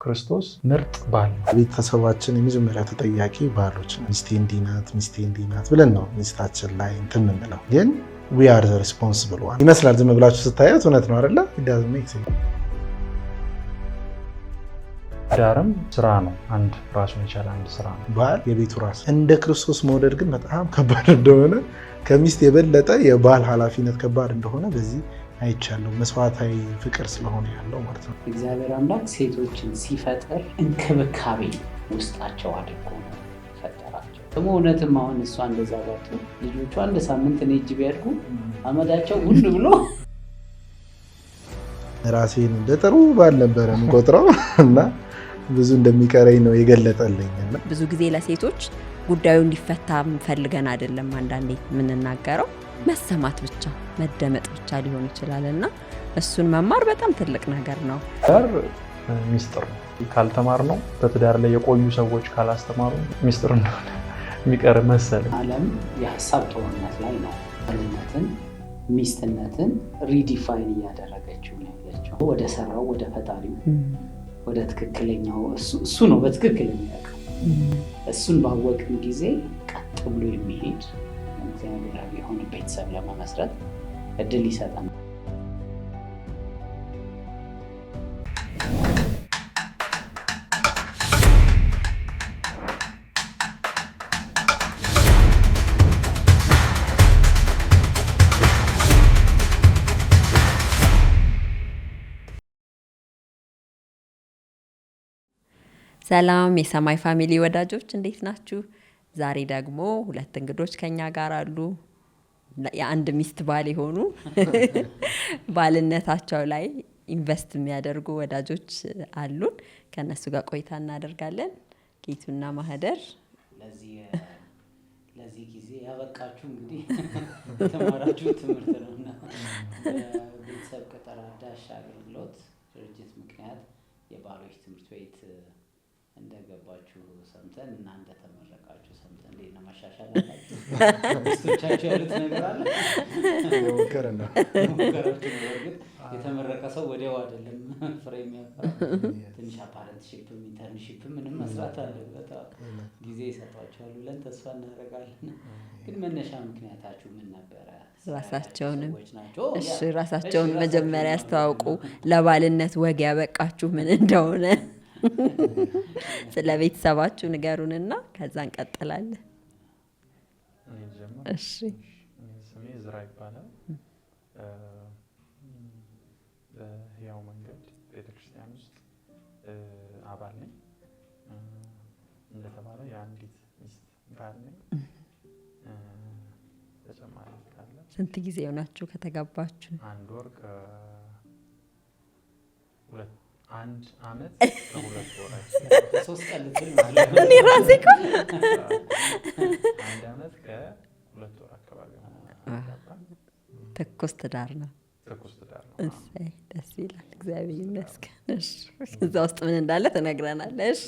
ክርስቶስ ምርጥ ባል ነው። ቤተሰባችን የመጀመሪያ ተጠያቂ ባሎች ነው። ሚስቴ እንዲህ ናት ብለን ነው ሚስታችን ላይ እንትን የምንለው። ግን we are the responsible one ይመስላል። ዝም ብላችሁ ስታዩት እውነት ነው አይደለ? ዳርም ስራ ነው። አንድ ራሱን የቻለ አንድ ስራ ነው። ባል የቤቱ ራስ። እንደ ክርስቶስ መውደድ ግን በጣም ከባድ እንደሆነ ከሚስት የበለጠ የባል ኃላፊነት ከባድ እንደሆነ በዚህ አይቻለሁ። መስዋዕታዊ ፍቅር ስለሆነ ያለው ማለት ነው። እግዚአብሔር አምላክ ሴቶችን ሲፈጥር እንክብካቤ ውስጣቸው አድርጎ ነው ፈጠራቸው። ደግሞ እውነትም አሁን እሷ እንደዛ ባቱ ልጆቿ አንድ ሳምንት እኔ እጅ ቢያድጉ አመዳቸው ሁሉ ብሎ ራሴን እንደ ጥሩ ባል ነበረ የምቆጥረው እና ብዙ እንደሚቀረኝ ነው የገለጠልኝ። ብዙ ጊዜ ለሴቶች ጉዳዩ እንዲፈታ ፈልገን አይደለም አንዳንዴ የምንናገረው፣ መሰማት ብቻ መደመጥ ብቻ ሊሆን ይችላል እና እሱን መማር በጣም ትልቅ ነገር ነው። ትዳር ሚስጥር ነው። ካልተማር ነው በትዳር ላይ የቆዩ ሰዎች ካላስተማሩ ሚስጥር እንደሆነ የሚቀር መሰለኝ። ዓለም የሀሳብ ጦርነት ላይ ነው። ባልነትን ሚስትነትን ሪዲፋይን እያደረገችው ነው ያለችው። ወደ ሰራው ወደ ፈጣሪው ወደ ትክክለኛው እሱ ነው በትክክል የሚያውቀው። እሱን ባወቅን ጊዜ ቀጥ ብሎ የሚሄድ እግዚአብሔራዊ የሆነ ቤተሰብ ለመመስረት እድል ይሰጠናል። ሰላም የሰማይ ፋሚሊ ወዳጆች እንዴት ናችሁ? ዛሬ ደግሞ ሁለት እንግዶች ከኛ ጋር አሉ። የአንድ ሚስት ባል የሆኑ ባልነታቸው ላይ ኢንቨስት የሚያደርጉ ወዳጆች አሉን። ከነሱ ጋር ቆይታ እናደርጋለን። ጌቱና ማህደር ለዚህ ጊዜ ያበቃችሁ እንግዲህ የተማራችሁ ትምህርት ነውና ቤተሰብ ቅጥር አዳሽ አገልግሎት ድርጅት ምክንያት የባሎች ትምህርት ቤት እንደገባችሁ ሰምተን እና እንደተመረቃችሁ ሰምተን እንዴት ነው መሻሻል አላችሁ? ሚስቶቻችሁ ያሉት ነገር አለ? የሞከረና የተመረቀ ሰው ወዲያው አይደለም ፍሬ የሚያፈራው። ትንሽ አፓረንትሺፕም ኢንተርንሺፕም ምንም መስራት አለበት። ጊዜ ይሰጧቸዋል ብለን ተስፋ እናደርጋለን። ግን መነሻ ምክንያታችሁ ምን ነበረ? ራሳቸውን መጀመሪያ ያስተዋውቁ። ለባልነት ወግ ያበቃችሁ ምን እንደሆነ ስለ ቤተሰባችሁ ንገሩንና ከዛ እንቀጥላለን። እሺ፣ ስሜ ዝራ ይባላል። በሕያው መንገድ ቤተክርስቲያን ውስጥ አባል ነኝ። እንደተባለ የአንዲት ሚስት ባል ነኝ። ተጨማሪ ካለ? ስንት ጊዜ ሆናችሁ ከተጋባችሁ? አንድ ወር አንድ አመት ከሁለት ወራት 3 ቀን ልትል ማለት እኔ ራሴ እኮ አንድ አመት ከሁለት ወር አካባቢ ነው። ትኩስ ትዳር ነው። እሰይ ደስ ይላል። እግዚአብሔር ይመስገን። እሺ፣ እዛ ውስጥ ምን እንዳለ ትነግረናለህ? እሺ፣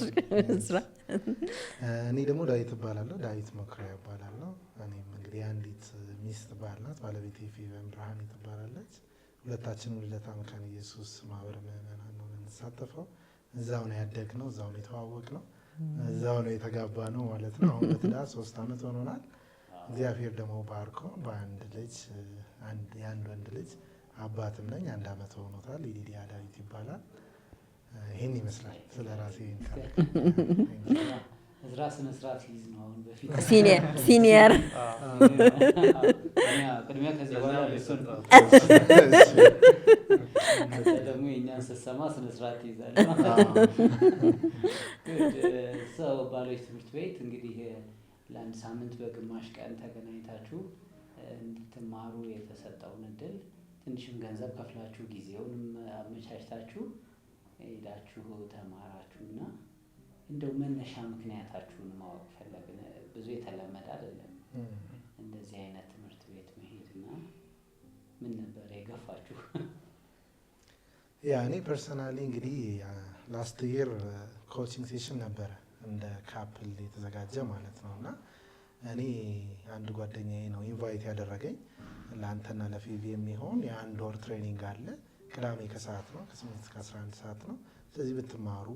እኔ ደግሞ ዳዊት እባላለሁ። ዳዊት መኩሪያ እባላለሁ። እኔም እንግዲህ አንዲት ሚስት ባል ናት። ባለቤቴ ፌቨን ብርሃኔ ትባላለች። ሁለታችንም ልደታ መካነ ኢየሱስ ማህበረ ምዕመናን ነው የምንሳተፈው። እዛው ነው ያደግነው፣ እዛው ነው የተዋወቅነው፣ እዛው ነው የተጋባ ነው ማለት ነው። አሁን በትዳር 3 አመት ሆኖናል። እግዚአብሔር ደግሞ ባርኮ በአንድ ልጅ የአንድ ወንድ ልጅ አባትም ነኝ። 1 አመት ሆኖታል። ሊዲያ ዳዊት ይባላል። ይህን ይመስላል ስለ ራሴ። እዝራ ስነ ስርዓት ሊይዝ ነው አሁን። በፊት ሲኒየር ቅድሚያ ከዚህ በኋላ ለሰን ደግሞ የእኛን ስትሰማ ስነ ስርዓት ይይዛል። ሰው ባሎች ትምህርት ቤት እንግዲህ ለአንድ ሳምንት በግማሽ ቀን ተገናኝታችሁ እንድትማሩ የተሰጠውን እድል ትንሽም ገንዘብ ከፍላችሁ ጊዜውንም አመቻችታችሁ ሄዳችሁ ተማራችሁና እንደው መነሻ ምክንያታችሁን ማወቅ ፈለግን። ብዙ የተለመደ አይደለም እንደዚህ አይነት ትምህርት ቤት መሄድና ምን ነበር የገፋችሁ? እኔ ፐርሰናሊ እንግዲህ ላስት ይር ኮቺንግ ሴሽን ነበረ እንደ ካፕል የተዘጋጀ ማለት ነው እና እኔ አንድ ጓደኛዬ ነው ኢንቫይት ያደረገኝ። ለአንተና ለፊቪ የሚሆን የ1 ወር ትሬኒንግ አለ። ቅዳሜ ከሰዓት ነው፣ ከ8 እስከ 11 ሰዓት ነው። ስለዚህ ብትማሩ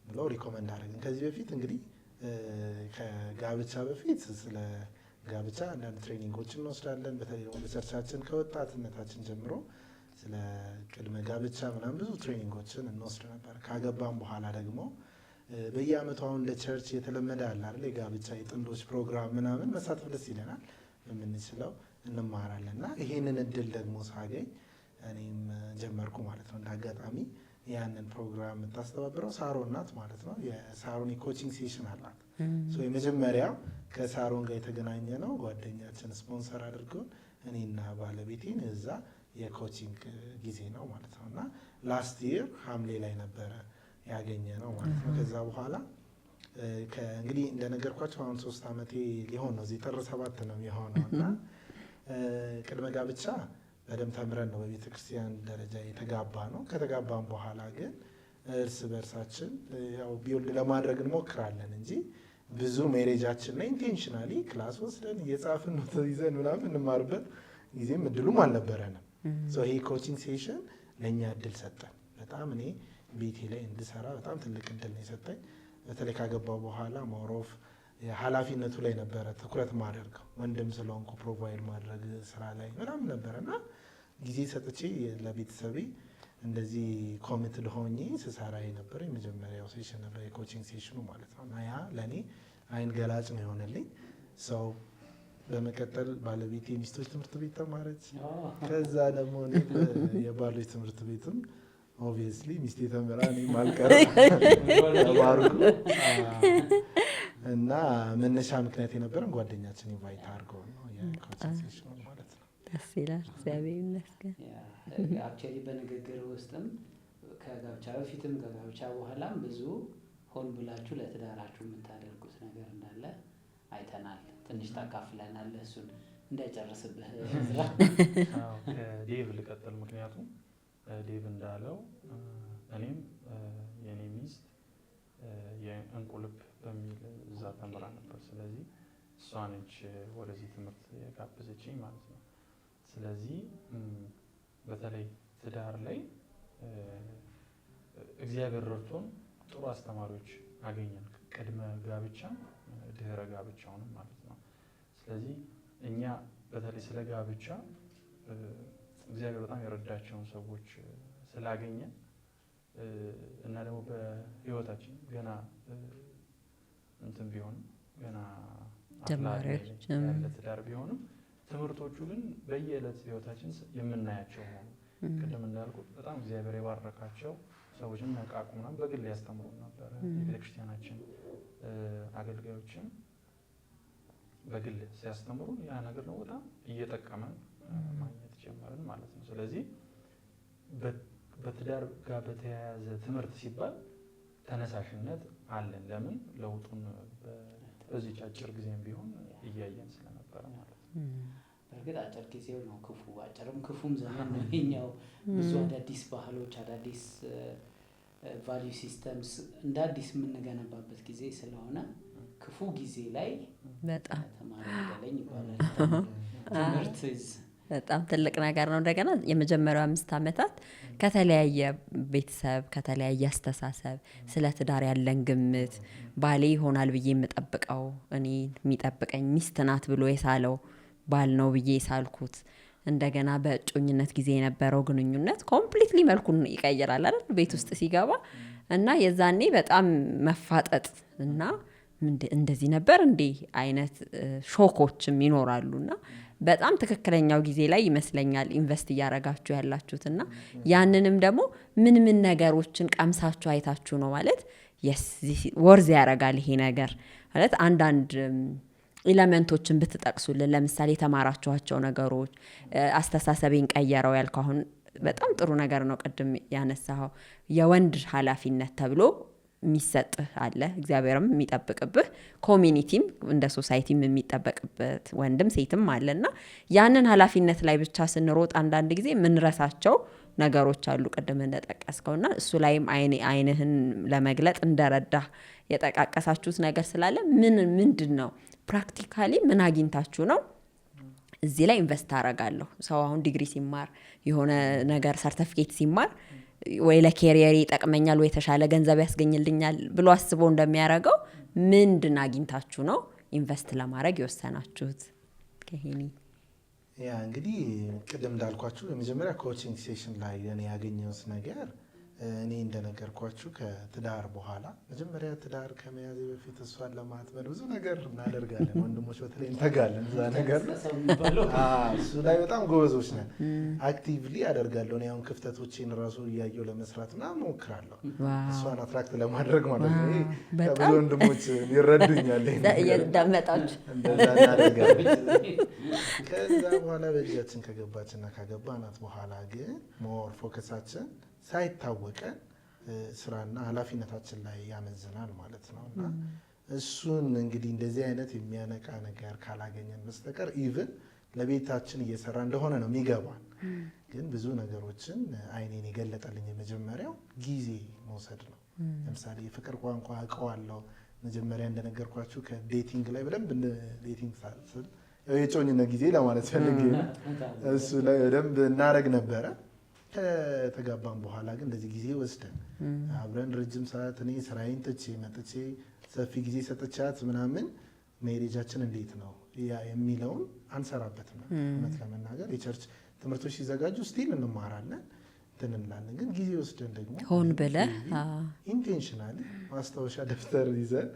ብለው ሪኮመንድ አደረግን። ከዚህ በፊት እንግዲህ ከጋብቻ በፊት ስለ ጋብቻ አንዳንድ ትሬኒንጎችን እንወስዳለን። በተለይ ደግሞ በቸርቻችን ከወጣትነታችን ጀምሮ ስለ ቅድመ ጋብቻ ምናምን ብዙ ትሬኒንጎችን እንወስድ ነበር። ካገባም በኋላ ደግሞ በየአመቱ አሁን ለቸርች የተለመደ አለ አይደል የጋብቻ የጥንዶች ፕሮግራም ምናምን መሳተፍ ደስ ይለናል። የምንችለው እንማራለን እና ይሄንን እድል ደግሞ ሳገኝ እኔም ጀመርኩ ማለት ነው። እንዳጋጣሚ ያንን ፕሮግራም የምታስተባብረው ሳሮን ናት ማለት ነው። የሳሮን የኮቺንግ ሴሽን አላት። የመጀመሪያው ከሳሮን ጋር የተገናኘ ነው። ጓደኛችን ስፖንሰር አድርገውን እኔና ባለቤቴን እዛ የኮቺንግ ጊዜ ነው ማለት ነው እና ላስት ይር ሐምሌ ላይ ነበረ ያገኘ ነው ማለት ነው። ከዛ በኋላ እንግዲህ እንደነገርኳቸው አሁን 3 ዓመቴ ሊሆን ነው። እዚህ ጥር 7 ነው የሚሆነው እና ቅድመ ጋብቻ በደንብ ተምረን ነው በቤተ ክርስቲያን ደረጃ የተጋባ ነው። ከተጋባም በኋላ ግን እርስ በርሳችን ያው ቢውልድ ለማድረግ እንሞክራለን እንጂ ብዙ ሜሬጃችን ላይ ኢንቴንሽናሊ ክላስ ወስደን እየጻፍን ነው ይዘን ምናምን እንማርበት ጊዜም እድሉም አልነበረንም። ይሄ ኮቺንግ ሴሽን ለእኛ እድል ሰጠን። በጣም እኔ ቤቴ ላይ እንድሰራ በጣም ትልቅ እድል ነው የሰጠኝ። በተለይ ካገባው በኋላ ሞሮፍ ኃላፊነቱ ላይ ነበረ ትኩረት ማደርገው ወንድም ስለሆንኩ ፕሮቫይድ ማድረግ ስራ ላይ ምናምን ነበረና ጊዜ ሰጥቼ ለቤተሰቤ እንደዚህ ኮሚትድ ሆኜ ስሰራ የነበረ የመጀመሪያው ሴሽን ነበር የኮቺንግ ሴሽኑ ማለት ነው። እና ያ ለእኔ አይን ገላጭ ነው የሆነልኝ። ሰው በመቀጠል ባለቤቴ ሚስቶች ትምህርት ቤት ተማረች። ከዛ ደግሞ የባሎች ትምህርት ቤትም ኦብቪየስሊ ሚስቴ ተምራ እኔም አልቀረም ተማርኩ እና መነሻ ምክንያት የነበረን ጓደኛችን ኢንቫይት አድርገው ነው የኮቺንግ ሴሽኑ ማለት ነው። ደስ ይላል። እግዚአብሔር ይመስገን። አክቹዋሊ በንግግር ውስጥም ከጋብቻ በፊትም ከጋብቻ በኋላም ብዙ ሆን ብላችሁ ለትዳራችሁ የምታደርጉት ነገር እንዳለ አይተናል። ትንሽ ታካፍለናል። እሱን እንዳይጨርስብህ ዴቭ ልቀጥል። ምክንያቱም ዴቭ እንዳለው እኔም የኔ ሚስት የእንቁ ልብ በሚል እዛ ተምራ ነበር። ስለዚህ እሷ ነች ወደዚህ ትምህርት የጋበዘችኝ ማለት ነው። ስለዚህ በተለይ ትዳር ላይ እግዚአብሔር ረድቶን ጥሩ አስተማሪዎች አገኘን። ቅድመ ጋብቻ ድህረ ጋብቻውንም ማለት ነው። ስለዚህ እኛ በተለይ ስለ ጋብቻ እግዚአብሔር በጣም የረዳቸውን ሰዎች ስላገኘን እና ደግሞ በህይወታችን ገና እንትን ቢሆንም ገና ጀማሪዎች ያለ ትዳር ቢሆንም ትምህርቶቹ ግን በየዕለት ህይወታችን የምናያቸው ሆኑ። ቅድም እንዳልኩት በጣም እግዚአብሔር የባረካቸው ሰዎችን ነቃቁና በግል ያስተምሩ ነበር። የቤተክርስቲያናችን አገልጋዮችን በግል ሲያስተምሩ ያ ነገር ነው በጣም እየጠቀመን ማግኘት ጀመርን ማለት ነው። ስለዚህ በትዳር ጋር በተያያዘ ትምህርት ሲባል ተነሳሽነት አለን። ለምን ለውጡን በዚህ አጭር ጊዜም ቢሆን እያየን ስለነበረ ማለት ነው። በእርግጥ አጭር ጊዜው ነው ክፉ፣ አጭርም ክፉም ዘመን ነው የኛው። ብዙ አዳዲስ ባህሎች፣ አዳዲስ ቫልዩ ሲስተምስ እንደ አዲስ የምንገነባበት ጊዜ ስለሆነ ክፉ ጊዜ ላይ በጣም ተማሪ ገለኝ ይባላል። ትምህርት በጣም ትልቅ ነገር ነው። እንደገና የመጀመሪያው 5 ዓመታት ከተለያየ ቤተሰብ ከተለያየ አስተሳሰብ ስለ ትዳር ያለን ግምት ባሌ ይሆናል ብዬ የምጠብቀው እኔ የሚጠብቀኝ ሚስት ናት ብሎ የሳለው ባል ነው ብዬ ሳልኩት እንደገና በእጮኝነት ጊዜ የነበረው ግንኙነት ኮምፕሊትሊ መልኩን ይቀይራል አይደል ቤት ውስጥ ሲገባ እና የዛኔ በጣም መፋጠጥ እና እንደዚህ ነበር እንዴ አይነት ሾኮችም ይኖራሉና በጣም ትክክለኛው ጊዜ ላይ ይመስለኛል ኢንቨስት እያረጋችሁ ያላችሁትና ያንንም ደግሞ ምን ነገሮችን ቀምሳችሁ አይታችሁ ነው ማለት ወርዝ ያረጋል ይሄ ነገር ማለት አንዳንድ ኤሌመንቶችን ብትጠቅሱልን ለምሳሌ ተማራችኋቸው ነገሮች አስተሳሰቤን ቀየረው ያልከው አሁን በጣም ጥሩ ነገር ነው። ቅድም ያነሳው የወንድ ኃላፊነት ተብሎ የሚሰጥህ አለ እግዚአብሔርም የሚጠብቅብህ ኮሚኒቲም እንደ ሶሳይቲም የሚጠበቅበት ወንድም ሴትም አለና ያንን ኃላፊነት ላይ ብቻ ስንሮጥ አንዳንድ ጊዜ ምንረሳቸው ነገሮች አሉ ቅድም እንደጠቀስከውና እሱ ላይም አይንህን ለመግለጥ እንደረዳ የጠቃቀሳችሁት ነገር ስላለ ምንድነው ፕራክቲካሊ ምን አግኝታችሁ ነው እዚህ ላይ ኢንቨስት አረጋለሁ? ሰው አሁን ዲግሪ ሲማር የሆነ ነገር ሰርቲፊኬት ሲማር ወይ ለኬሪየር ይጠቅመኛል ወይ የተሻለ ገንዘብ ያስገኝልኛል ብሎ አስቦ እንደሚያደርገው ምንድን አግኝታችሁ ነው ኢንቨስት ለማድረግ የወሰናችሁት? ከሄኒ ያ እንግዲህ ቅድም እንዳልኳችሁ የመጀመሪያ ኮቺንግ ሴሽን ላይ እኔ ያገኘሁት ነገር እኔ እንደነገርኳችሁ ከትዳር በኋላ መጀመሪያ ትዳር ከመያዝ በፊት እሷን ለማጥመድ ብዙ ነገር እናደርጋለን። ወንድሞች በተለይ እንተጋለን እዛ ነገር እሱ ላይ በጣም ጎበዞች ነን። አክቲቭሊ አደርጋለሁ። እኔ አሁን ክፍተቶቼን ራሱ እያየሁ ለመስራት ምናምን እሞክራለሁ። እሷን አትራክት ለማድረግ ማለት ነው። ከብዙ ወንድሞች ይረዱኛል። እያዳመጣችሁ እንደዛ እናደርጋለን። ከዛ በኋላ በእጃችን ከገባችና ካገባናት በኋላ ግን ሞር ፎከሳችን ሳይታወቀን ስራና ኃላፊነታችን ላይ ያመዝናል ማለት ነው። እና እሱን እንግዲህ እንደዚህ አይነት የሚያነቃ ነገር ካላገኘን በስተቀር ኢቭን ለቤታችን እየሰራ እንደሆነ ነው የሚገባን። ግን ብዙ ነገሮችን አይኔን የገለጠልኝ የመጀመሪያው ጊዜ መውሰድ ነው። ለምሳሌ የፍቅር ቋንቋ አውቀዋለሁ። መጀመሪያ እንደነገርኳችሁ ከዴቲንግ ላይ በደንብ ዴቲንግ ሳስል የጮኝነት ጊዜ ለማለት ፈልጌ ነው። እሱ ላይ በደንብ እናደርግ ነበረ። ከተጋባን በኋላ ግን እንደዚህ ጊዜ ወስደን አብረን ረጅም ሰዓት እኔ ስራዬን ትቼ መጥቼ ሰፊ ጊዜ ሰጥቻት ምናምን ሜሬጃችን እንዴት ነው የሚለውን አንሰራበትም። እውነት ለመናገር የቸርች ትምህርቶች ሲዘጋጁ ስቲል እንማራለን እንትን እንላለን። ግን ጊዜ ወስደን ደግሞ ሆን ብለህ ኢንቴንሽናሊ ማስታወሻ ደብተር ይዘን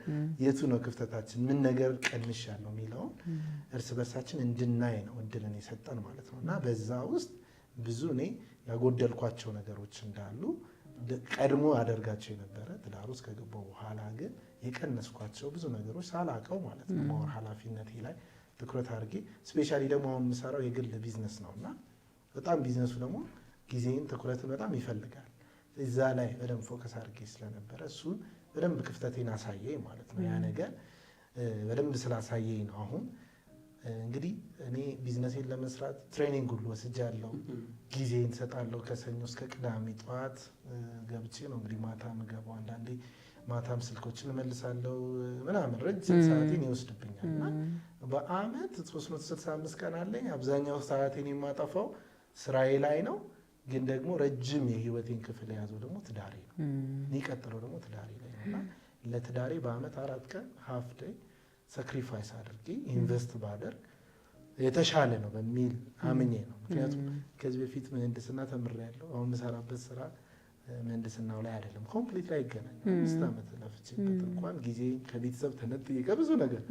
የቱ ነው ክፍተታችን፣ ምን ነገር ቀንሻለሁ የሚለውን እርስ በርሳችን እንድናይ ነው እድልን የሰጠን ማለት ነው። እና በዛ ውስጥ ብዙ እኔ ያጎደልኳቸው ነገሮች እንዳሉ ቀድሞ አደርጋቸው የነበረ ትዳር ውስጥ ከገባሁ በኋላ ግን የቀነስኳቸው ብዙ ነገሮች ሳላውቀው ማለት ነው። ማወር ኃላፊነቴ ላይ ትኩረት አድርጌ ስፔሻሊ ደግሞ አሁን የምሰራው የግል ቢዝነስ ነው እና በጣም ቢዝነሱ ደግሞ ጊዜን ትኩረትን በጣም ይፈልጋል። እዛ ላይ በደንብ ፎከስ አድርጌ ስለነበረ እሱን በደንብ ክፍተቴን አሳየኝ ማለት ነው። ያ ነገር በደንብ ስላሳየኝ ነው አሁን እንግዲህ እኔ ቢዝነሴን ለመስራት ትሬኒንግ ሁሉ ወስጃለሁ። ጊዜን እሰጣለሁ። ከሰኞ እስከ ቅዳሜ ጠዋት ገብቼ ነው እንግዲህ ማታ የምገባው። አንዳንዴ ማታም ስልኮችን እመልሳለሁ ምናምን ረጅም ሰዓቴን ይወስድብኛል እና በአመት 365 ቀን አለኝ። አብዛኛው ሰዓቴን የማጠፋው ስራዬ ላይ ነው። ግን ደግሞ ረጅም የህይወቴን ክፍል የያዘው ደግሞ ትዳሬ ነው። የሚቀጥለው ደግሞ ትዳሬ ላይ ነው እና ለትዳሬ በአመት 4 ቀን ሀፍ ዴይ ሳክሪፋይስ አድርጌ ኢንቨስት ባደርግ የተሻለ ነው በሚል አምኜ ነው። ምክንያቱም ከዚህ በፊት ምህንድስና ተምሬያለሁ። አሁን የምሰራበት ስራ ምህንድስናው ላይ አይደለም፣ ኮምፕሊት ላይ ይገናኛል። 5 ዓመት ለፍቼበት እንኳን ጊዜ ከቤተሰብ ተነጥዬ ከብዙ ነገር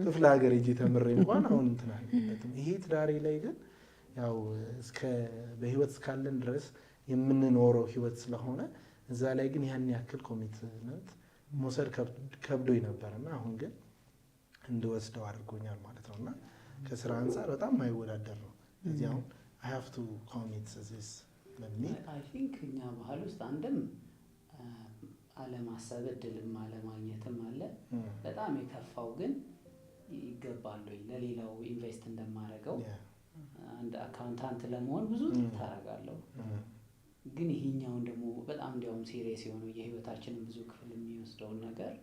ክፍለ ሀገር ሄጄ ተምሬ እንኳን አሁን እንትን አልነበትም። ይሄ ትዳሬ ላይ ግን ያው እስከ በህይወት እስካለን ድረስ የምንኖረው ህይወት ስለሆነ እዛ ላይ ግን ያን ያክል ኮሚትመንት መውሰድ ከብዶኝ ነበርና አሁን ግን እንድወስደው አድርጎኛል ማለት ነው። እና ከስራ አንጻር በጣም የማይወዳደር ነው። እዚህ አሁን I have to commit this በሚል I think እኛ ባህል ውስጥ አንድም አለማሰብ እድልም አለማግኘትም አለ። በጣም የከፋው ግን ይገባል ወይ ለሌላው ኢንቨስት እንደማደርገው አንድ አካውንታንት ለመሆን ብዙ ታደርጋለሁ። ግን ይሄኛውን ደግሞ በጣም እንዲያውም ሲሪየስ የሆነው የህይወታችንን ብዙ ክፍል የሚወስደውን ነገር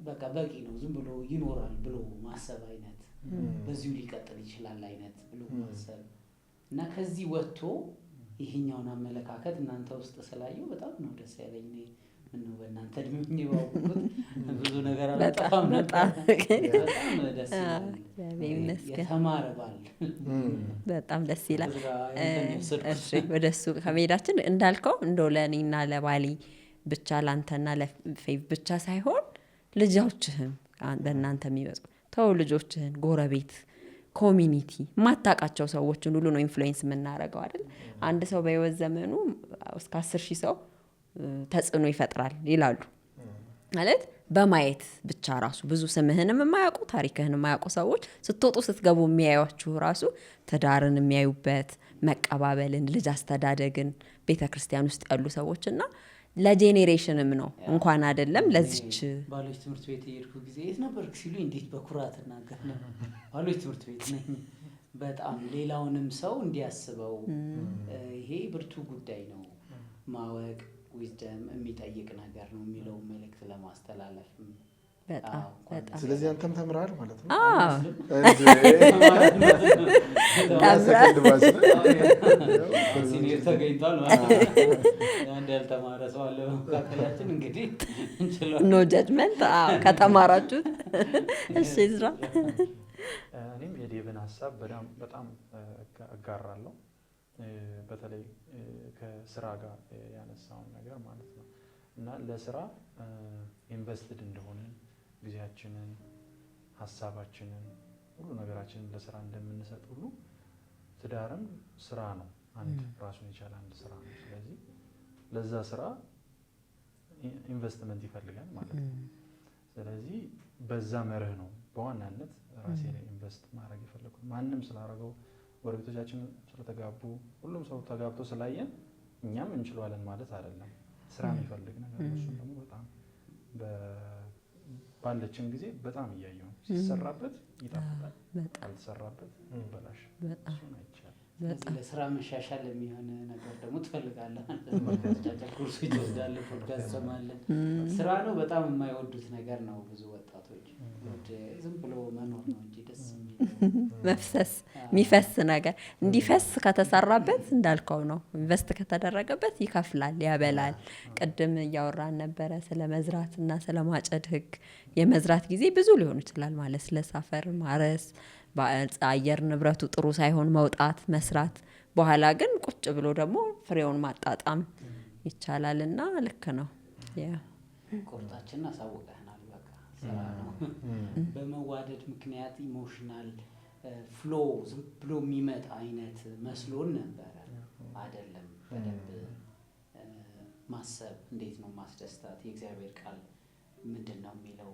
በቃ በቂ ነው ዝም ብሎ ይኖራል ብሎ ማሰብ አይነት በዚሁ ሊቀጥል ይችላል አይነት ብሎ ማሰብ እና ከዚህ ወጥቶ ይሄኛውን አመለካከት እናንተ ውስጥ ስላየው በጣም ነው ደስ ያለኝ። ምን ነው በእናንተ እድሜ የሚዋውቁት ብዙ ነገር አላጣም ነበር። በጣም ደስ ይላል። የተማረ ባል በጣም ደስ ይላል። እሺ ወደሱ ከመሄዳችን እንዳልከው እንደው ለእኔና ለባሊ ብቻ ላንተና ለፌቭ ብቻ ሳይሆን ልጆችህን በእናንተ የሚበዙ ተው ልጆችህን፣ ጎረቤት፣ ኮሚኒቲ ማታቃቸው ሰዎችን ሁሉ ነው ኢንፍሉዌንስ የምናደርገው አይደል? አንድ ሰው በህይወት ዘመኑ እስከ 10,000 ሰው ተጽዕኖ ይፈጥራል ይላሉ ማለት በማየት ብቻ ራሱ ብዙ ስምህንም የማያውቁ ታሪክህን የማያውቁ ሰዎች ስትወጡ ስትገቡ የሚያዩአችሁ ራሱ ትዳርን የሚያዩበት መቀባበልን፣ ልጅ አስተዳደግን ቤተክርስቲያን ውስጥ ያሉ ሰዎችና ለጄኔሬሽንም ነው እንኳን አይደለም ለዚች ባሎች ትምህርት ቤት የሄድኩ ጊዜ የት ነበርክ ሲሉ እንዴት በኩራት እናገር ነው። ባሎች ትምህርት ቤት ነኝ። በጣም ሌላውንም ሰው እንዲያስበው ይሄ ብርቱ ጉዳይ ነው ማወቅ ዊዝደም የሚጠይቅ ነገር ነው የሚለው መልእክት ለማስተላለፍ በጣም በጣም ስለዚህ አንተም ተምረሃል ማለት ነው። ሰከንድ ባስ ሲኒየር ተገኝቷል ማለት ነው። አንድ ያልተማረ ሰው አለ መካከላችን እንግዲህ እንችላለን። ኖ ጀጅመንት ከተማራችሁት። እሺ ዝራ እኔም የዴቭን ሀሳብ በጣም እጋራለሁ። በተለይ ከስራ ጋር ያነሳውን ነገር ማለት ነው እና ለስራ ኢንቨስትድ እንደሆነ ጊዜያችንን፣ ሀሳባችንን፣ ሁሉ ነገራችንን ለስራ እንደምንሰጥ ሁሉ ትዳርም ስራ ነው። አንድ ራሱን የቻለ አንድ ስራ ነው። ስለዚህ ለዛ ስራ ኢንቨስትመንት ይፈልጋል ማለት ነው። ስለዚህ በዛ መርህ ነው በዋናነት ራሴ ላይ ኢንቨስት ማድረግ የፈለኩት። ማንም ስላደረገው ጎረቤቶቻችን ስለተጋቡ ሁሉም ሰው ተጋብቶ ስላየን እኛም እንችለዋለን ማለት አይደለም። ስራ የሚፈልግ ነገር ነው። እሱም ደግሞ በጣም ባለችን ጊዜ በጣም እያየሁ ነው። ሲሰራበት ይጣፍጣል፣ ካልተሰራበት ይበላሽ። እሱን አይቻልም። ለስራ መሻሻል የሚሆን ነገር ደግሞ ትፈልጋለህ። ኮርሶች ትወስዳለህ፣ ፖድካስት ትሰማለህ። ስራ ነው በጣም የማይወዱት ነገር ነው ብዙ ወጣቶች። ዝም ብሎ መኖር ነው እንጂ ደስ መፍሰስ የሚፈስ ነገር እንዲፈስ ከተሰራበት እንዳልከው ነው። ኢንቨስት ከተደረገበት ይከፍላል፣ ያበላል። ቅድም እያወራን ነበረ ስለ መዝራት እና ስለ ማጨድ ህግ። የመዝራት ጊዜ ብዙ ሊሆን ይችላል ማለት ስለ ሳፈር ማረስ፣ በአየር ንብረቱ ጥሩ ሳይሆን መውጣት መስራት፣ በኋላ ግን ቁጭ ብሎ ደግሞ ፍሬውን ማጣጣም ይቻላል። እና ልክ ነው። ቁርጣችንን አሳውቀህናል። በቃ ስራ ነው። በመዋደድ ምክንያት ኢሞሽናል ፍሎ ዝም ብሎ የሚመጣ አይነት መስሎን ነበረ። አይደለም። በደንብ ማሰብ፣ እንዴት ነው ማስደስታት፣ የእግዚአብሔር ቃል ምንድን ነው የሚለው፣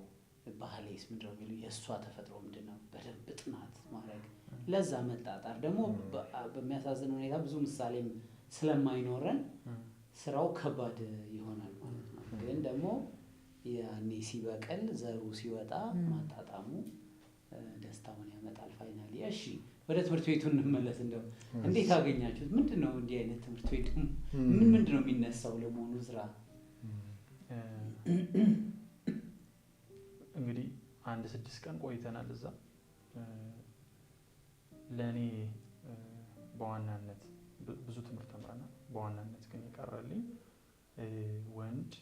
ባህሌስ ምንድን ነው የሚለው፣ የእሷ ተፈጥሮ ምንድን ነው፣ በደንብ ጥናት ማድረግ፣ ለዛ መጣጣር። ደግሞ በሚያሳዝን ሁኔታ ብዙ ምሳሌም ስለማይኖረን ስራው ከባድ ይሆናል ማለት ነው። ግን ደግሞ ያኔ ሲበቅል ዘሩ ሲወጣ ማጣጣሙ ደስታውን ያመጣል ፋይናሊ። እሺ ወደ ትምህርት ቤቱ እንመለስ። እንደው እንዴት አገኛችሁት? ምንድን ነው እንዲህ አይነት ትምህርት ቤት ምንድን ነው የሚነሳው ለመሆኑ? ዝራ እንግዲህ 1-6 ቀን ቆይተናል እዛ። ለእኔ በዋናነት ብዙ ትምህርት ተምረናል። በዋናነት ግን የቀረልኝ ወንድ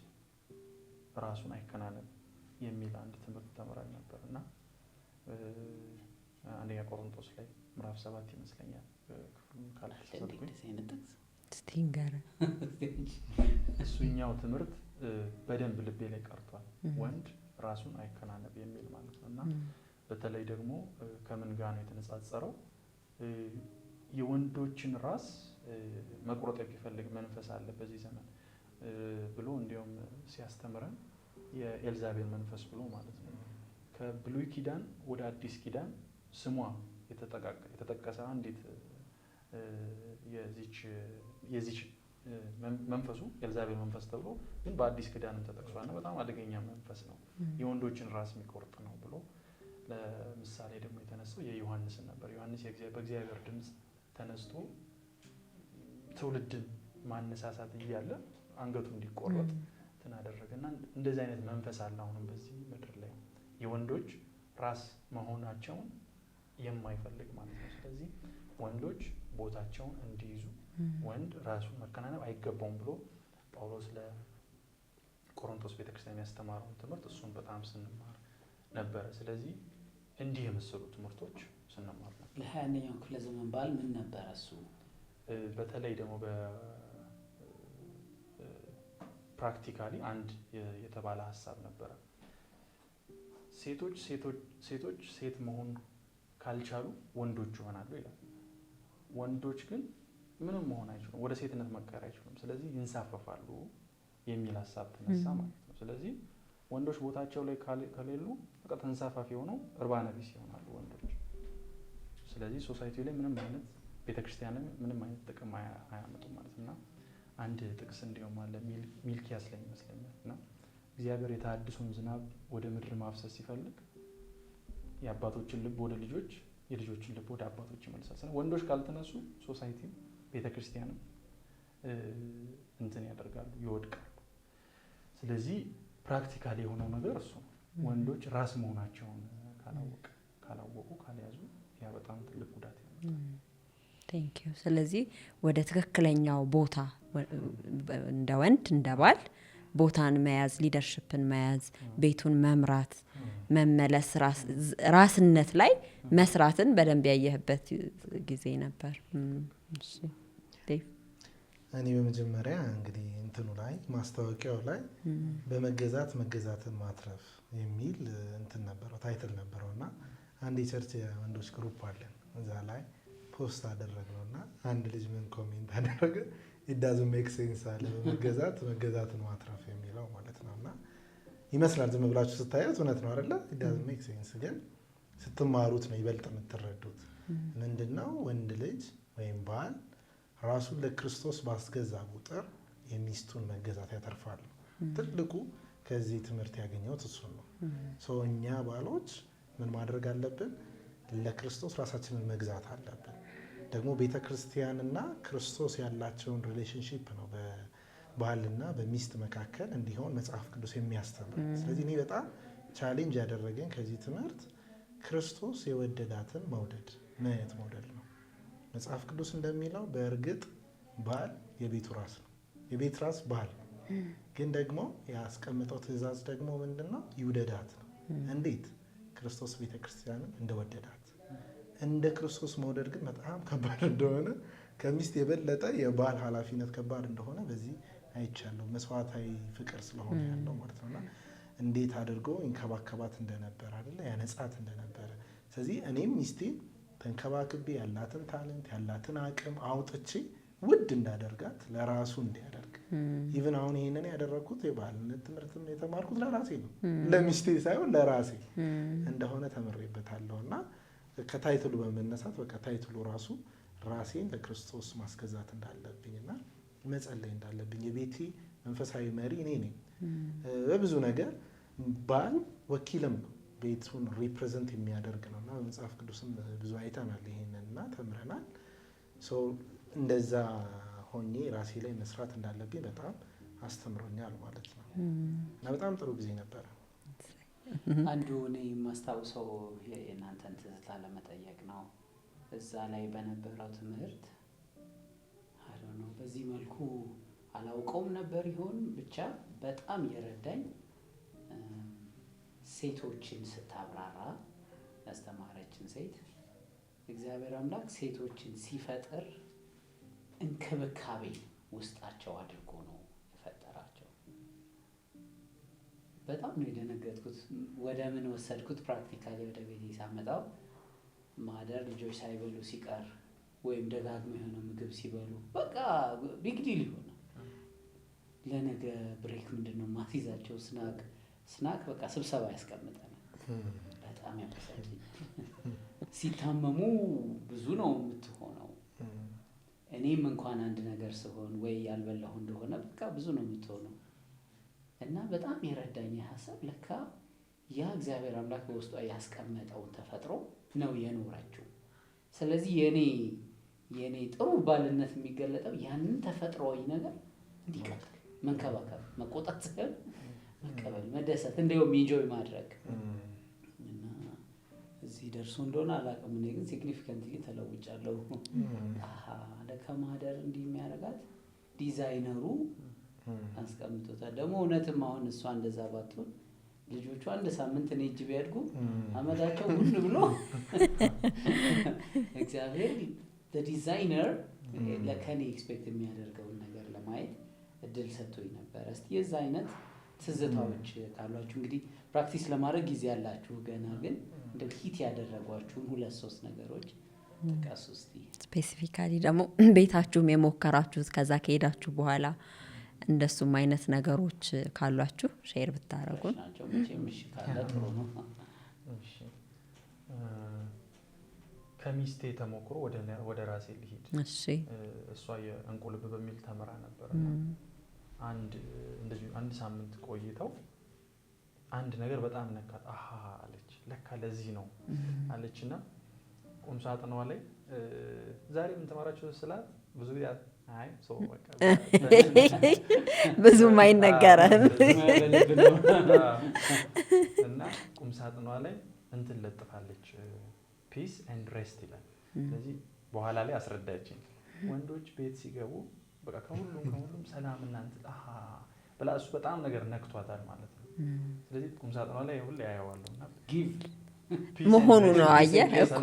ራሱን አይከናነብ የሚል አንድ ትምህርት ተምረን ነበር እና አንደኛ ቆሮንቶስ ላይ ምዕራፍ 7 ይመስለኛል ክፍሉን ካልተሳሳትኩኝ እሱኛው ትምህርት በደንብ ልቤ ላይ ቀርቷል። ወንድ ራሱን አይከናነብ የሚል ማለት ነው እና በተለይ ደግሞ ከምን ጋር ነው የተነጻጸረው? የወንዶችን ራስ መቁረጥ የሚፈልግ መንፈስ አለ በዚህ ዘመን ብሎ እንዲያውም ሲያስተምረን የኤልዛቤል መንፈስ ብሎ ማለት ነው። ከብሉይ ኪዳን ወደ አዲስ ኪዳን ስሟ የተጠቀሰ አንዲት የዚች መንፈሱ ኤልዛቤል መንፈስ ተብሎ ግን በአዲስ ኪዳንም ተጠቅሷልና በጣም አደገኛ መንፈስ ነው። የወንዶችን ራስ የሚቆርጥ ነው ብሎ ለምሳሌ ደግሞ የተነሳው የዮሐንስን ነበር። ዮሐንስ በእግዚአብሔር ድምፅ ተነስቶ ትውልድን ማነሳሳት እያለ አንገቱ እንዲቆረጥ ተናደረገና እንደዚህ አይነት መንፈስ አለ አሁንም በዚህ ምድር ላይ የወንዶች ራስ መሆናቸውን የማይፈልግ ማለት ነው። ስለዚህ ወንዶች ቦታቸውን እንዲይዙ ወንድ ራሱን መከናነብ አይገባውም ብሎ ጳውሎስ ለቆሮንቶስ ቤተክርስቲያን ያስተማረውን ትምህርት እሱን በጣም ስንማር ነበረ። ስለዚህ እንዲህ የመሰሉ ትምህርቶች ስንማር ነበር። ለ20ኛው ክፍለ ዘመን በዓል ምን ነበረ እሱ? በተለይ ደግሞ ፕራክቲካሊ አንድ የተባለ ሀሳብ ነበረ። ሴቶች ሴት መሆን ካልቻሉ ወንዶች ይሆናሉ ይላል። ወንዶች ግን ምንም መሆን አይችሉም፣ ወደ ሴትነት መቀየር አይችሉም። ስለዚህ ይንሳፈፋሉ የሚል ሀሳብ ተነሳ ማለት ነው። ስለዚህ ወንዶች ቦታቸው ላይ ከሌሉ በቃ ተንሳፋፊ ሆነው እርባና ቢስ ይሆናሉ ወንዶች። ስለዚህ ሶሳይቲ ላይ ምንም አይነት ቤተክርስቲያንም ምንም አይነት ጥቅም አያመጡም ማለት እና አንድ ጥቅስ እንዲሁም አለ ሚልኪያስ ላይ ይመስለኛል እና እግዚአብሔር የተሐድሶን ዝናብ ወደ ምድር ማፍሰስ ሲፈልግ የአባቶችን ልብ ወደ ልጆች፣ የልጆችን ልብ ወደ አባቶች ይመልሳል። ስለዚህ ወንዶች ካልተነሱ ሶሳይቲም ቤተክርስቲያንም እንትን ያደርጋሉ፣ ይወድቃሉ። ስለዚህ ፕራክቲካሊ የሆነው ነገር እሱ ነው። ወንዶች ራስ መሆናቸውን ካላወቁ ካልያዙ ያ በጣም ትልቅ ጉዳት ያመጣል። ቴንክ ዩ። ስለዚህ ወደ ትክክለኛው ቦታ እንደ ወንድ እንደ ባል ቦታን መያዝ፣ ሊደርሽፕን መያዝ፣ ቤቱን መምራት፣ መመለስ፣ ራስነት ላይ መስራትን በደንብ ያየህበት ጊዜ ነበር። እሺ ዴቭ። እኔ በመጀመሪያ እንግዲህ እንትኑ ላይ ማስታወቂያው ላይ በመገዛት መገዛትን ማትረፍ የሚል እንትን ነበረው፣ ታይትል ነበረው እና አንድ የቸርች ወንዶች ግሩፕ አለን። እዛ ላይ ፖስት አደረግነው እና አንድ ልጅ ምን ኮሜንት አደረገ? it doesn't make sense አለ። በመገዛት መገዛትን ማትረፍ የሚለው ማለት ነው። እና ይመስላል ዝም ብላችሁ ስታዩት እውነት ነው አይደለ? it doesn't make sense፣ ግን ስትማሩት ነው ይበልጥ የምትረዱት። ምንድነው ወንድ ልጅ ወይም ባል ራሱን ለክርስቶስ ባስገዛ ቁጥር የሚስቱን መገዛት ያተርፋል። ትልቁ ከዚህ ትምህርት ያገኘሁት እሱን ነው። ሰው እኛ ባሎች ምን ማድረግ አለብን? ለክርስቶስ ራሳችንን መግዛት አለብን። ደግሞ ቤተ ክርስቲያንና ክርስቶስ ያላቸውን ሪሌሽንሺፕ ነው በባልና በሚስት መካከል እንዲሆን መጽሐፍ ቅዱስ የሚያስተምር። ስለዚህ እኔ በጣም ቻሌንጅ ያደረገኝ ከዚህ ትምህርት ክርስቶስ የወደዳትን መውደድ ምን አይነት መውደድ ነው? መጽሐፍ ቅዱስ እንደሚለው በእርግጥ ባል የቤቱ ራስ ነው። የቤት ራስ ባል ነው። ግን ደግሞ ያስቀምጠው ትእዛዝ ደግሞ ምንድነው? ይውደዳት ነው። እንዴት? ክርስቶስ ቤተ ክርስቲያንን እንደወደዳት። እንደ ክርስቶስ መውደድ ግን በጣም ከባድ እንደሆነ፣ ከሚስት የበለጠ የባል ኃላፊነት ከባድ እንደሆነ በዚህ አይቻለሁ። መስዋዕታዊ ፍቅር ስለሆነ ያለው ማለት ነውና እንዴት አድርጎ ይንከባከባት እንደነበረ አይደለ? ያነጻት እንደነበረ። ስለዚህ እኔም ሚስቴን ተንከባክቤ ያላትን ታለንት ያላትን አቅም አውጥቼ ውድ እንዳደርጋት ለራሱ እንዲያደርግ ኢቭን አሁን ይሄንን ያደረኩት የባልነት ትምህርትም የተማርኩት ለራሴ ነው፣ ለሚስቴ ሳይሆን ለራሴ እንደሆነ ተምሬበታለሁ። እና ከታይትሉ በመነሳት በቃ ታይትሉ ራሱ ራሴን ለክርስቶስ ማስገዛት እንዳለብኝና መጸለይ እንዳለብኝ የቤቴ መንፈሳዊ መሪ እኔ ነኝ። በብዙ ነገር ባል ወኪልም ነው፣ ቤቱን ሪፕሬዘንት የሚያደርግ ነው እና በመጽሐፍ ቅዱስም ብዙ አይተናል ይሄንንና ተምረናል። እንደዛ ሆኜ ራሴ ላይ መስራት እንዳለብኝ በጣም አስተምሮኛል ማለት ነው እና በጣም ጥሩ ጊዜ ነበረ። አንዱ እኔ የማስታውሰው የእናንተን ትዝታ ለመጠየቅ ነው። እዛ ላይ በነበረው ትምህርት ነው በዚህ መልኩ አላውቀውም ነበር ይሆን ብቻ በጣም የረዳኝ ሴቶችን ስታብራራ ያስተማረችን ሴት እግዚአብሔር አምላክ ሴቶችን ሲፈጥር እንክብካቤ ውስጣቸው አድርጎ ነው የፈጠራቸው። በጣም ነው የደነገጥኩት። ወደ ምን ወሰድኩት? ፕራክቲካሊ ወደ ቤቴ ሳመጣው ማደር ልጆች ሳይበሉ ሲቀር ወይም ደጋግሞ የሆነ ምግብ ሲበሉ በቃ ቢግ ዲል ይሆናል። ለነገ ብሬክ ምንድነው ማስይዛቸው ስናክ በቃ ስብሰባ ያስቀምጠናል። በጣም ያመሰግናል። ሲታመሙ ብዙ ነው የምትሆነው። እኔም እንኳን አንድ ነገር ስሆን ወይ ያልበላሁ እንደሆነ በቃ ብዙ ነው የምትሆነው። እና በጣም የረዳኝ ሀሳብ ለካ ያ እግዚአብሔር አምላክ በውስጧ ያስቀመጠውን ተፈጥሮ ነው የኖረችው። ስለዚህ የኔ ጥሩ ባልነት የሚገለጠው ያንን ተፈጥሮዊ ነገር እንዲቀጥል መንከባከብ፣ መቆጣት ሳይሆን መቀበል፣ መደሰት፣ እንደውም ኢንጆይ ማድረግ እና እዚህ ደርሶ እንደሆነ አላውቅም። እኔ ግን ሲግኒፊካንትሊ ተለውጫለሁ። ለከማደር እንዲህ የሚያደርጋት ዲዛይነሩ አስቀምጦታል። ደግሞ እውነትም አሁን እሷ እንደዛ ባትሆን ልጆቹ አንድ ሳምንት እኔ እጅ ቢያድጉ አመዳቸው ሁሉ ብሎ እግዚአብሔር ለዲዛይነር ለከኔ ኤክስፔክት የሚያደርገውን ነገር ለማየት እድል ሰጥቶኝ ነበር። እስቲ የዛ አይነት ትዝታዎች ካሏችሁ እንግዲህ ፕራክቲስ ለማድረግ ጊዜ ያላችሁ ገና ግን እንደው ሂት ያደረጓችሁን 2-3 ነገሮች ጥቀሱ እስቲ። ስፔሲፊካሊ ደግሞ ቤታችሁም የሞከራችሁት ከዛ ከሄዳችሁ በኋላ እንደሱም አይነት ነገሮች ካሏችሁ ሼር ብታረጉን ናቸው። መቼም እሺ ካለ ጥሩ ነው። እሺ ከሚስቴ ተሞክሮ ወደ ራሴ ልሂድ። እሺ እሷ የእንቁ ልብ በሚል ተመራ ነበር። አንድ ሳምንት ቆይተው አንድ ነገር በጣም ነካት። አሃ አለች፣ ለካ ለዚህ ነው አለችና ቁም ሳጥኗ ላይ ዛሬ ምን ተማራችሁ ስላት ብዙ ጊዜ አይ ሶ በቃ ብዙም አይነገርም እና ቁም ሳጥኗ ላይ እንትን ለጥፋለች ፒስ ኤንድ ሬስት ይላል። ስለዚህ በኋላ ላይ አስረዳችኝ ወንዶች ቤት ሲገቡ በቃ ከሁሉም ሰላም እናንተ ብላ እሱ በጣም ነገር ነክቷታል ማለት ነው። ስለዚህ ቁም ሳጥኗ ላይ ሁሌ ያየዋለሁና ጊቭ መሆኑ ነው። አየህ እኮ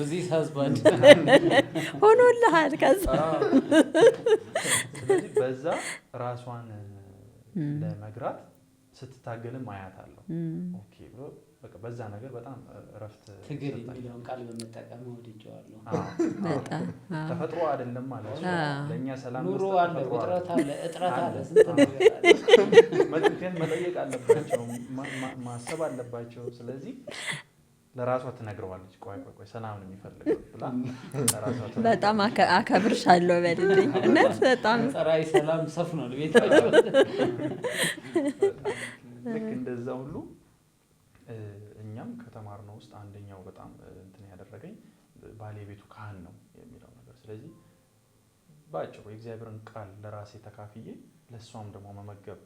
ዚስ ሀዝባንድ ሆኖልሃል። ከዛ ስለዚህ በዛ ራሷን ለመግራት ስትታገልም አያታለሁ። ኦኬ ብሎ በቃ በዛ ነገር በጣም እረፍት ትግል የሚለውን ቃል በመጠቀም ወድጄዋለሁ። በጣም ተፈጥሮ አይደለም ማለት ነው። ለእኛ ሰላም ኑሮ አለ፣ እጥረት አለ፣ ስንት ነገር አለ። መጠየቅ አለባቸው፣ ማሰብ አለባቸው። ስለዚህ ለራሷ ትነግረዋለች። ቆይ ሰላም ነው የሚፈልገው ብላ ለራሷ በጣም አከብርሻለሁ በልልኝ። እውነት በጣም ጸራይ ሰላም ሰፍኗል ቤታቸው። ልክ እንደዛ ሁሉ እኛም ከተማርነው ውስጥ አንደኛው በጣም እንትን ያደረገኝ ባለቤቱ ካህን ነው የሚለው ነገር። ስለዚህ ባጭሩ የእግዚአብሔርን ቃል ለራሴ ተካፍዬ ለሷም ደግሞ መመገብ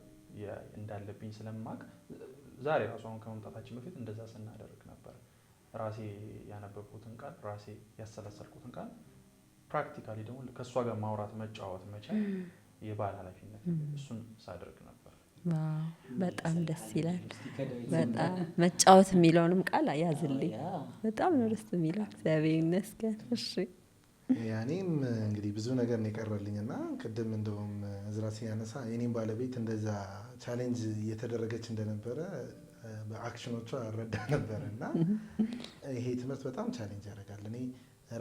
እንዳለብኝ ስለማቅ ዛሬ ራሱ አሁን ከመምጣታችን በፊት እንደዛ ስናደርግ ነበር። ራሴ ያነበብኩትን ቃል ራሴ ያሰላሰልኩትን ቃል ፕራክቲካሊ ደግሞ ከእሷ ጋር ማውራት መጫወት መቻል የባል ኃላፊነት እሱን ሳደርግ ነበር። በጣም ደስ ይላል። በጣም መጫወት የሚለውንም ቃል ያዝልኝ። በጣም ነው ደስ የሚለው። እግዚአብሔር ይመስገን። እሺ ያኔም እንግዲህ ብዙ ነገር ነው የቀረልኝና ቅድም እንደውም እዝራ ሲያነሳ የኔም ባለቤት እንደዛ ቻሌንጅ እየተደረገች እንደነበረ በአክሽኖቿ አረዳ ነበርና ይሄ ትምህርት በጣም ቻሌንጅ ያደርጋል። እኔ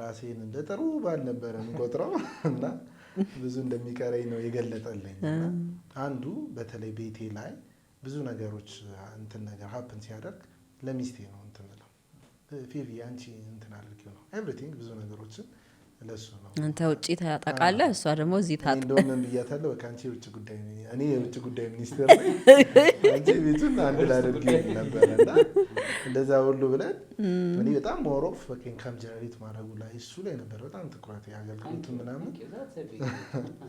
ራሴን እንደ ጥሩ ባል ነበር የምቆጥረው እና ብዙ እንደሚቀረኝ ነው የገለጠልኝ። አንዱ በተለይ ቤቴ ላይ ብዙ ነገሮች እንትን ነገር ሀፕን ሲያደርግ ለሚስቴ ነው እንትን ነው ፊቪ አንቺ እንትን አድርጊው ነው ኤቭሪቲንግ ብዙ ነገሮችን ለሱ ነው። አንተ ውጪ ታጠቃለህ፣ እሷ ደግሞ እዚህ ታጠቃለች። እንደውም ምን ብያታለሁ፣ በቃ አንቺ የውጭ ጉዳይ እኔ የውጭ ጉዳይ ሚኒስትር ነኝ፣ አንቺ ቤቱን አንድ ላደርግ ነበርና እንደዛ ሁሉ ብለን እኔ በጣም ሞሮፍ በቃ ኢንካም ጀነሬት ማድረጉ ላይ እሱ ላይ ነበር በጣም ትኩረት ያገልግሉት ምናምን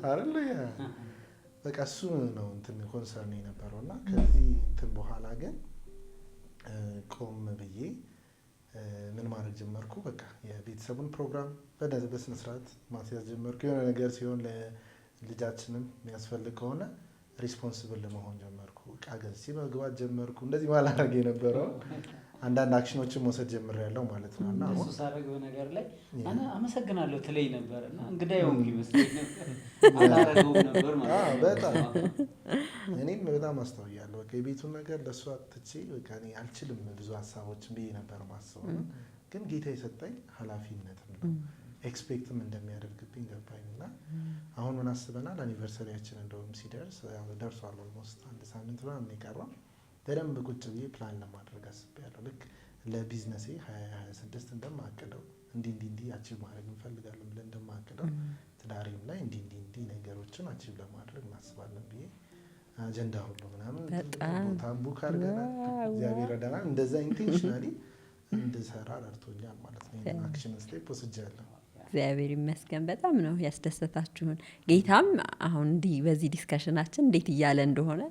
አይደለ በቃ እሱ ነው እንትን ኮንሰርን የነበረውና ከዚህ እንትን በኋላ ግን ቆም ብዬ ምን ማድረግ ጀመርኩ። በቃ የቤተሰቡን ፕሮግራም በስነ ስርዓት ማስያዝ ጀመርኩ። የሆነ ነገር ሲሆን ለልጃችንም የሚያስፈልግ ከሆነ ሪስፖንሲብል ለመሆን ጀመርኩ። እቃ ገዝቼ መግባት ጀመርኩ። እንደዚህ ማላረግ የነበረው አንዳንድ አክሽኖችን መውሰድ ጀምሬያለሁ ማለት ነው። እና እሱ ሳደርግ በነገር ላይ አመሰግናለሁ ትለኝ ነበር እና እንግዳ የሆንኩ ይመስለኝ ነበር። አላረገውም ነበር ማለት ነው። በጣም እኔም በጣም አስተውያለሁ። በቃ የቤቱን ነገር ለእሷ ትቼ በቃ እኔ አልችልም ብዙ ሀሳቦችን ብዬ ነበር ማስበው። ግን ጌታ የሰጠኝ ኃላፊነትም ነው ኤክስፔክትም እንደሚያደርግብኝ ገባኝና አሁን ምን አስበናል፣ አኒቨርሰሪያችን እንደውም ሲደርስ ደርሷል። ኦልሞስት አንድ ሳምንት ምናምን የቀረው በደንብ ቁጭ ብዬ ፕላን ለማድረግ አስቤያለሁ። ልክ ለቢዝነሴ 2026 እንደማቅደው እንዲህ አቺቭ ማድረግ እንፈልጋለን ብለን እንደማቅደው ትዳሬም ላይ እንዲህ ነገሮችን አቺቭ ለማድረግ እናስባለን ብዬ አጀንዳ ሁሉ ምናምን ቦታም ቡክ አድርገናል። እግዚአብሔር ረዳናል። እንደዛ ኢንቴንሽናሊ እንድሰራ ረድቶኛል ማለት ነው። ይሄን አክሽን ስቴፕ ወስጃለሁ። እግዚአብሔር ይመስገን። በጣም ነው ያስደሰታችሁን። ጌታም አሁን እንዲህ በዚህ ዲስከሽናችን እንዴት እያለ እንደሆነ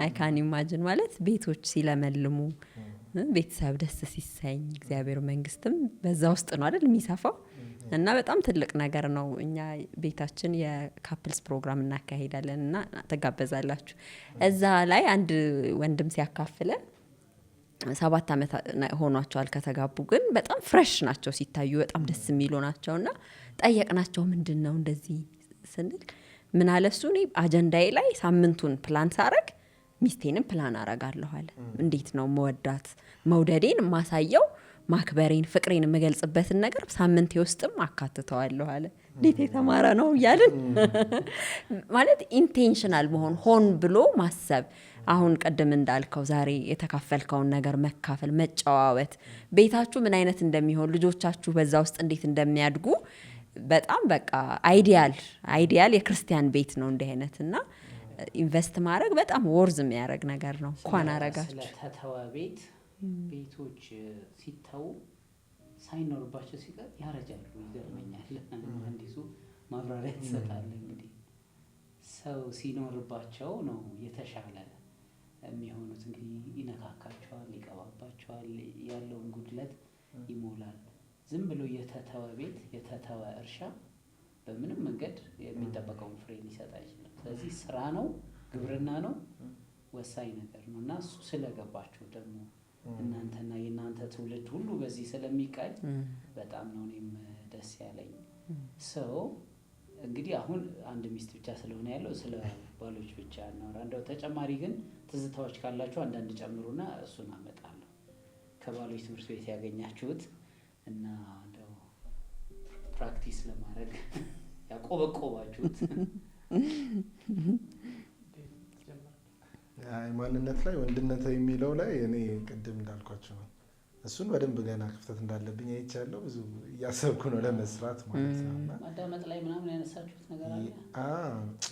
አይካን ኢማጂን ማለት ቤቶች ሲለመልሙ ቤተሰብ ደስ ሲሰኝ እግዚአብሔር መንግስትም በዛ ውስጥ ነው አይደል የሚሰፋው እና በጣም ትልቅ ነገር ነው። እኛ ቤታችን የካፕልስ ፕሮግራም እናካሄዳለን እና ተጋበዛላችሁ። እዛ ላይ አንድ ወንድም ሲያካፍለን 7 ዓመት ሆኗቸዋል ከተጋቡ፣ ግን በጣም ፍሬሽ ናቸው ሲታዩ በጣም ደስ የሚሉ ናቸውና ጠየቅናቸው ምንድነው እንደዚህ ስንል ምን አለ እሱ እኔ አጀንዳዬ ላይ ሳምንቱን ፕላን ሳረግ ሚስቴንም ፕላን አረጋለሁ አለ። እንዴት ነው መወዳት መውደዴን ማሳየው ማክበሬን ፍቅሬን የምገልጽበትን ነገር ሳምንቴ ውስጥም አካትተዋለሁ አለ። እንዴት የተማረ ነው እያልን ማለት ኢንቴንሽናል መሆን ሆን ብሎ ማሰብ። አሁን ቀደም እንዳልከው ዛሬ የተካፈልከውን ነገር መካፈል፣ መጨዋወት፣ ቤታችሁ ምን አይነት እንደሚሆን ልጆቻችሁ በዛ ውስጥ እንዴት እንደሚያድጉ በጣም በቃ አይዲያል የክርስቲያን ቤት ነው እንዲህ አይነትና ኢንቨስት ማድረግ በጣም ወርዝ የሚያደርግ ነገር ነው። እንኳን አረጋችሁ። ስለተተወ ቤት ቤቶች ሲተው ሳይኖርባቸው ሲቀር ያረጃሉ። ይገርመኛል። መሀንዲሱ ማብራሪያ ይሰጣል። እንግዲህ ሰው ሲኖርባቸው ነው የተሻለ የሚሆኑት እንግዲህ ይነካካቸዋል፣ ይቀባባቸዋል፣ ያለውን ጉድለት ይሞላል። ዝም ብሎ የተተወ ቤት የተተወ እርሻ በምንም መንገድ የሚጠበቀውን ፍሬ ሊሰጥ አይችልም። ስለዚህ ስራ ነው፣ ግብርና ነው፣ ወሳኝ ነገር ነው እና እሱ ስለገባችሁ ደግሞ እናንተና የእናንተ ትውልድ ሁሉ በዚህ ስለሚቃኝ በጣም ነው እኔም ደስ ያለኝ። ሰው እንግዲህ አሁን አንድ ሚስት ብቻ ስለሆነ ያለው ስለ ባሎች ብቻ እናወራ። እንደው ተጨማሪ ግን ትዝታዎች ካላችሁ አንዳንድ ጨምሩና እሱን አመጣለሁ። ከባሎች ትምህርት ቤት ያገኛችሁት እና እንደው ፕራክቲስ ለማድረግ ያቆበቆባችሁት ማንነት ላይ ወንድነት የሚለው ላይ እኔ ቅድም እንዳልኳቸው ነው። እሱን በደንብ ገና ክፍተት እንዳለብኝ አይቻለሁ። ብዙ እያሰብኩ ነው ለመስራት ማለት ነው። እና ማዳመጥ ላይ ምናምን ያነሳችሁት ነገር አለ?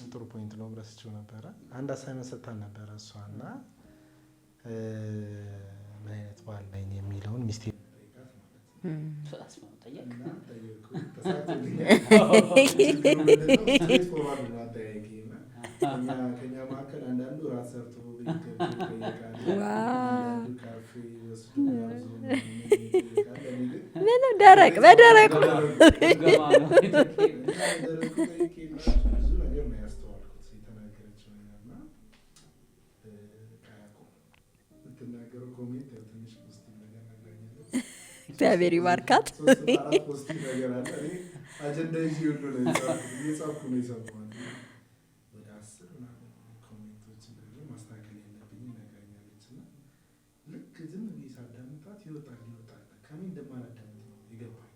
ጥሩ ፖይንት ነው። ረስቼው ነበረ። አንድ አሳይመንት ሰጥታን ነበረ እሷ እና ምን አይነት ባል ነኝ የሚለውን ሚስቴ ከኛ መካከል አንዳንዱ ራስ ሰርቶ ምንም ደረቅ በደረቁ እግዚአብሔር ይባርካት። አጀንዳ ይዤ ሁሉ ነው የጻፍኩ ነው የሰማሁት። ወደ 10 ምናምን ኮሜንቶች ማስተካከል ያለብኝ ነግራኛለች እና ልክ ዝም ብዬ ሳዳምጣት ይወጣል ከኔ እንደማላዳምጥ ነው የገባኝ።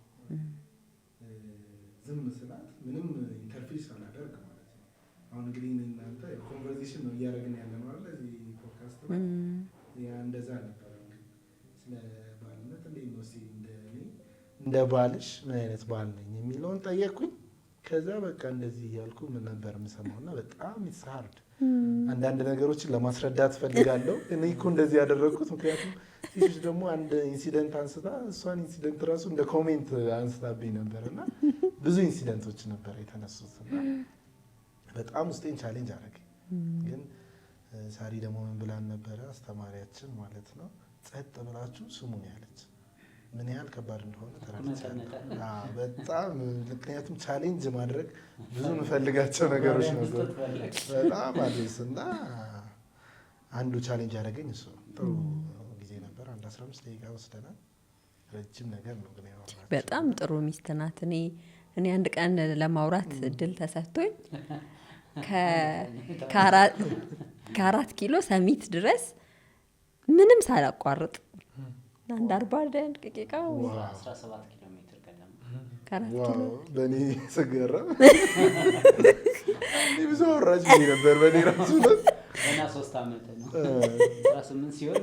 ዝም ስላት ምንም ኢንተርፌስ አላደርግ ማለት ነው። አሁን እንግዲህ እናንተ ኮንቨርሴሽን ነው እያደረግን ያለ ነው አይደል? እዚህ ፖድካስት ላይ ያ እንደዛ ነበር። እንግዲህ ስለ ባልነት እንዴት ነው እስኪ እንደ ባልሽ ምን አይነት ባል ነኝ የሚለውን ጠየቅኩኝ። ከዛ በቃ እንደዚህ እያልኩ ምን ነበር የምሰማው እና በጣም ይሳርድ አንዳንድ ነገሮችን ለማስረዳት ፈልጋለሁ። እኔ እኮ እንደዚህ ያደረግኩት ምክንያቱም ሴቶች ደግሞ አንድ ኢንሲደንት አንስታ እሷን ኢንሲደንት ራሱ እንደ ኮሜንት አንስታብኝ ነበር እና ብዙ ኢንሲደንቶች ነበር የተነሱት እና በጣም ውስጤን ቻሌንጅ አደረገኝ። ግን ሳሪ ደግሞ ምን ብላን ነበረ አስተማሪያችን ማለት ነው፣ ጸጥ ብላችሁ ስሙን ያለች ምን ያህል ከባድ እንደሆነ ተረድቻለሁ። በጣም ምክንያቱም ቻሌንጅ ማድረግ ብዙ የምፈልጋቸው ነገሮች ነበሩ በጣም አዲስ እና አንዱ ቻሌንጅ ያደረገኝ እሱ ጥሩ ጊዜ ነበር። አንድ 15 ደቂቃ ወስደናል። ረጅም ነገር ነው ግን ያወራነው። በጣም ጥሩ ሚስት ናት። እኔ አንድ ቀን ለማውራት እድል ተሰጥቶኝ ከ4 ኪሎ ሰሚት ድረስ ምንም ሳላቋርጥ አንድ 40 ደቂቃ 17 ኪሎ ሜትር ገደማ በእኔ ስገረም ብዙ አወራች ነበር በእኔ ራሱ ገና 3 ዓመት ነው 18 ሲሆን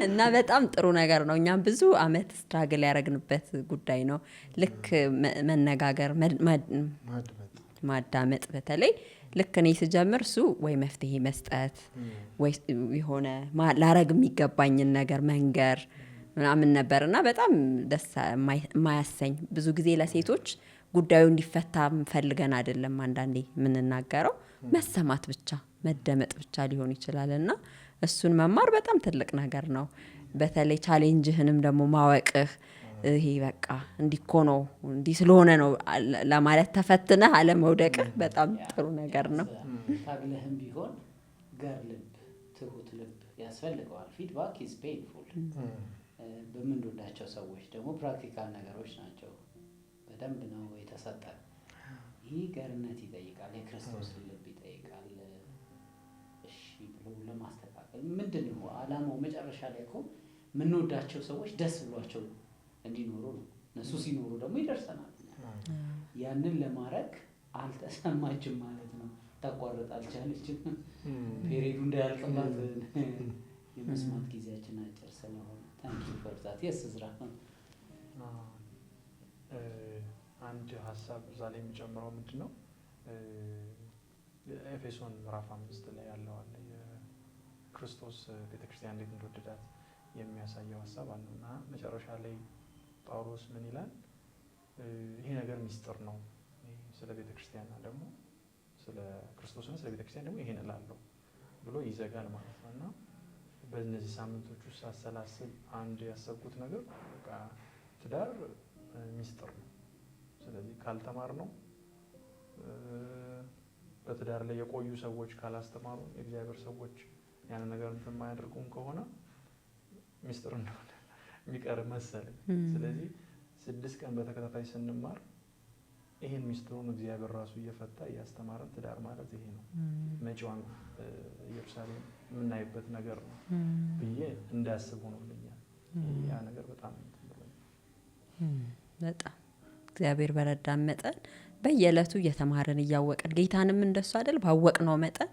እና በጣም ጥሩ ነገር ነው። እኛም ብዙ አመት ስትራግል ያደረግንበት ጉዳይ ነው። ልክ መነጋገር ማዳመጥ በተለይ ልክ እኔ ስጀምር እሱ ወይ መፍትሄ መስጠት ወይ የሆነ ላረግ የሚገባኝን ነገር መንገር ምናምን ነበርና በጣም ደስ የማያሰኝ ብዙ ጊዜ ለሴቶች ጉዳዩ እንዲፈታ ፈልገን አይደለም አንዳንዴ የምንናገረው፣ መሰማት ብቻ መደመጥ ብቻ ሊሆን ይችላልና እሱን መማር በጣም ትልቅ ነገር ነው። በተለይ ቻሌንጅህንም ደግሞ ማወቅህ ይሄ በቃ እንዲኮ ነው እንዲህ ስለሆነ ነው ለማለት ተፈትነህ አለመውደቅህ በጣም ጥሩ ነገር ነው። ታግለህም ቢሆን ገር ልብ ትሁት ልብ ያስፈልገዋል። ፊድባክ ኢዝ ፔንፉል። በምንወዳቸው ሰዎች ደግሞ ፕራክቲካል ነገሮች ናቸው። በደንብ ነው የተሰጠን። ይህ ገርነት ይጠይቃል፣ የክርስቶስ ልብ ይጠይቃል። እሺ ብሎ ለማስተካከል ምንድን ነው አላማው? መጨረሻ ላይ እኮ የምንወዳቸው ሰዎች ደስ ብሏቸው እንዲኖሩ ነው። እነሱ ሲኖሩ ደግሞ ይደርሰናል። ያንን ለማድረግ አልተሰማችም ማለት ነው። ታቋርጥ አልቻለችም። ፔሪዱ እንዳያልቅባት የመስማት ጊዜያችን አጭር ስለሆነ ታንኪ ፎር የስ ዝራ አንድ ሀሳብ እዛ ላይ የሚጨምረው ምንድን ነው ኤፌሶን ምዕራፍ 5 ላይ ያለው አለ የክርስቶስ ቤተክርስቲያን እንዴት እንደወደዳት የሚያሳየው ሀሳብ አለና መጨረሻ ላይ ጳውሎስ ምን ይላል? ይሄ ነገር ሚስጥር ነው። ስለ ቤተክርስቲያንና ደግሞ ስለ ክርስቶስና ስለ ቤተክርስቲያን ደግሞ ይሄን እላለሁ ብሎ ይዘጋል ማለት ነው። እና በእነዚህ ሳምንቶች ውስጥ ሳሰላስል አንድ ያሰብኩት ነገር በቃ ትዳር ሚስጥር ነው። ስለዚህ ካልተማር ነው በትዳር ላይ የቆዩ ሰዎች ካላስተማሩ የእግዚአብሔር ሰዎች ያን ነገር እንትን የማያደርጉም ከሆነ ሚስጥር እንደሆነ የሚቀር መሰለኝ። ስለዚህ 6 ቀን በተከታታይ ስንማር ይህን ሚስጥሩን እግዚአብሔር ራሱ እየፈታ እያስተማረን ትዳር ማለት ይሄ ነው፣ መጪዋን ኢየሩሳሌም የምናይበት ነገር ነው ብዬ እንዳስብ ሆኖልኛል። ያ ነገር በጣም በጣም እግዚአብሔር በረዳን መጠን በየዕለቱ እየተማረን እያወቅን ጌታንም እንደሱ አይደል ባወቅነው መጠን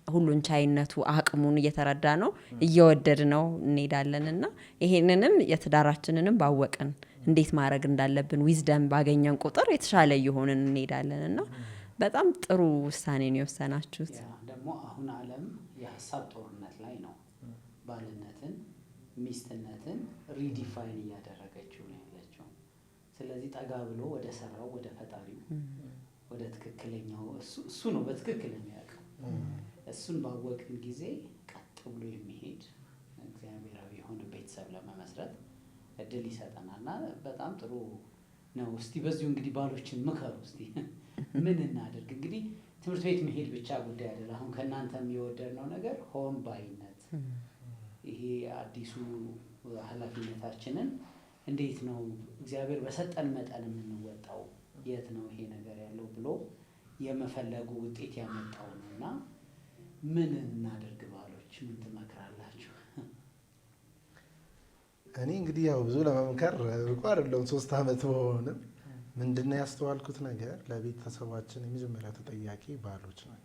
ሁሉን ቻይነቱ አቅሙን እየተረዳ ነው እየወደድ ነው እንሄዳለንና ይሄንንም የትዳራችንንም ባወቅን እንዴት ማድረግ እንዳለብን ዊዝደም ባገኘን ቁጥር የተሻለ እየሆንን እንሄዳለንና በጣም ጥሩ ውሳኔ ነው የወሰናችሁት። ደግሞ አሁን ዓለም የሀሳብ ጦርነት ላይ ነው። ባልነትን ሚስትነትን ሪዲፋይን እያደረገችው ነው ያለችው። ስለዚህ ጠጋ ብሎ ወደ ሰራው ወደ ፈጣሪው ወደ ትክክለኛው እሱ ነው በትክክል የሚያውቀው። እሱን ባወቅን ጊዜ ቀጥ ብሎ የሚሄድ እግዚአብሔራዊ የሆነ ቤተሰብ ለመመስረት እድል ይሰጠናልና በጣም ጥሩ ነው። እስቲ በዚሁ እንግዲህ ባሎችን ምከሩ። እስቲ ምን እናድርግ? እንግዲህ ትምህርት ቤት መሄድ ብቻ ጉዳይ አይደለም። አሁን ከእናንተ የሚወደድነው ነገር ሆን ባይነት፣ ይሄ አዲሱ ኃላፊነታችንን እንዴት ነው እግዚአብሔር በሰጠን መጠን የምንወጣው፣ የት ነው ይሄ ነገር ያለው ብሎ የመፈለጉ ውጤት ያመጣው ነውና ምን እናድርግ? ባሎች ምን ትመክራላችሁ? እኔ እንግዲህ ያው ብዙ ለመምከር ሩቅ አይደለም 3 ዓመት በሆንም ምንድነው ያስተዋልኩት ነገር ለቤተሰባችን የመጀመሪያ ተጠያቂ ባሎች ነው።